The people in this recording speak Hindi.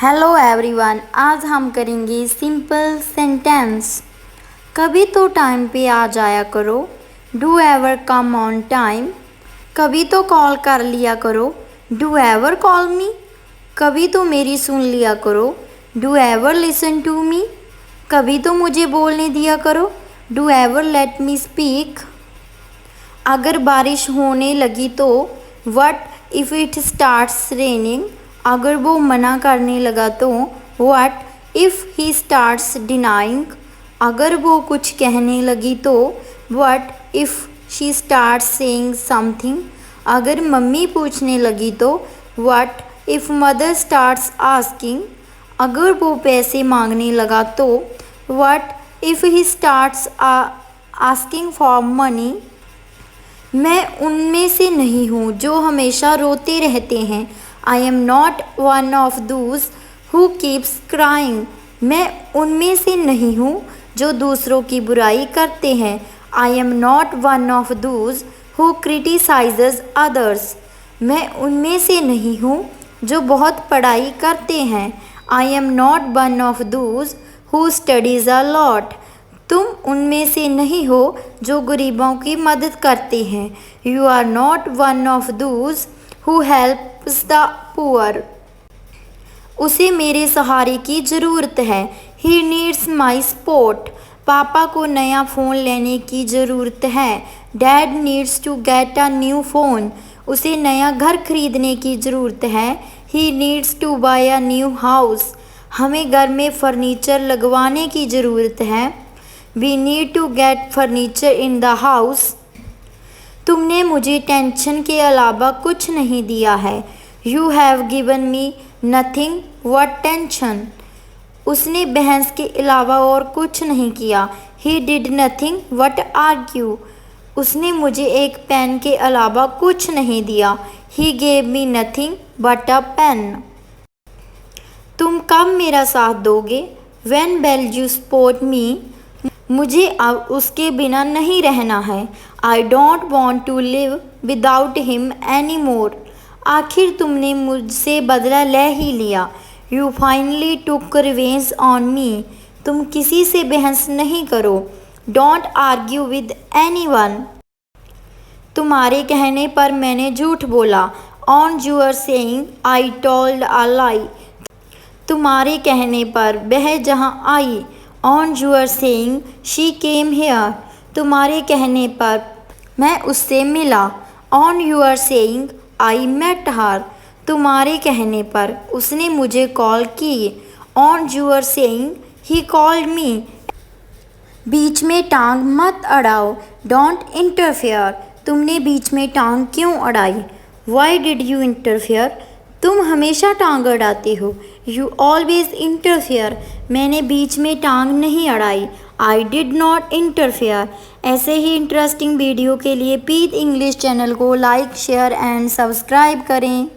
हेलो एवरीवन, आज हम करेंगे सिंपल सेंटेंस। कभी तो टाइम पे आ जाया करो, do ever come on time. कभी तो कॉल कर लिया करो, डू एवर कॉल मी। कभी तो मेरी सुन लिया करो, do ever listen to me. कभी तो मुझे बोलने दिया करो, do ever let me speak. अगर बारिश होने लगी तो what if it starts raining. अगर वो मना करने लगा तो what if he starts denying. अगर वो कुछ कहने लगी तो what if she starts saying something. अगर मम्मी पूछने लगी तो what if mother starts asking. अगर वो पैसे मांगने लगा तो what if he starts asking for money. मैं उनमें से नहीं हूँ जो हमेशा रोते रहते हैं। I am not one of those who keeps crying. मैं उनमें से नहीं हूँ जो दूसरों की बुराई करते हैं। I am not one of those who criticises others. मैं उनमें से नहीं हूँ जो बहुत पढ़ाई करते हैं। I am not one of those who studies a lot. तुम उनमें से नहीं हो जो गरीबों की मदद करते हैं। You are not one of those who helps the poor. उसे मेरे सहारे की ज़रूरत है। He needs my support. पापा को नया फ़ोन लेने की ज़रूरत है। Dad needs to get a new phone. उसे नया घर खरीदने की ज़रूरत है। He needs to buy a new house. हमें घर में फर्नीचर लगवाने की ज़रूरत है। We need to get furniture in the house. तुमने मुझे टेंशन के अलावा कुछ नहीं दिया है। You have given me nothing what tension. उसने बहस के अलावा और कुछ नहीं किया। He did nothing what argue. उसने मुझे एक पेन के अलावा कुछ नहीं दिया। He gave me nothing but a pen. तुम कब मेरा साथ दोगे? When will you support me. मुझे अब उसके बिना नहीं रहना है। I don't want to live without him any मोर। आखिर तुमने मुझसे बदला ले ही लिया। You finally took revenge on me. तुम किसी से बहस नहीं करो। Don't argue with anyone. तुम्हारे कहने पर मैंने झूठ बोला। On your saying I told a lie. तुम्हारे कहने पर वह जहाँ आई। On your saying she came here. तुम्हारे कहने पर मैं उससे मिला। On your saying I met her. तुम्हारे कहने पर उसने मुझे कॉल की। On your saying he called me. बीच में टांग मत अड़ाओ। Don't interfere. तुमने बीच में टांग क्यों अड़ाई? Why did you interfere. तुम हमेशा टांग अड़ाते हो। You always interfere. मैंने बीच में टांग नहीं अड़ाई। I did not interfere. ऐसे ही इंटरेस्टिंग वीडियो के लिए प्लीज़ इंग्लिश चैनल को लाइक शेयर एंड सब्सक्राइब करें।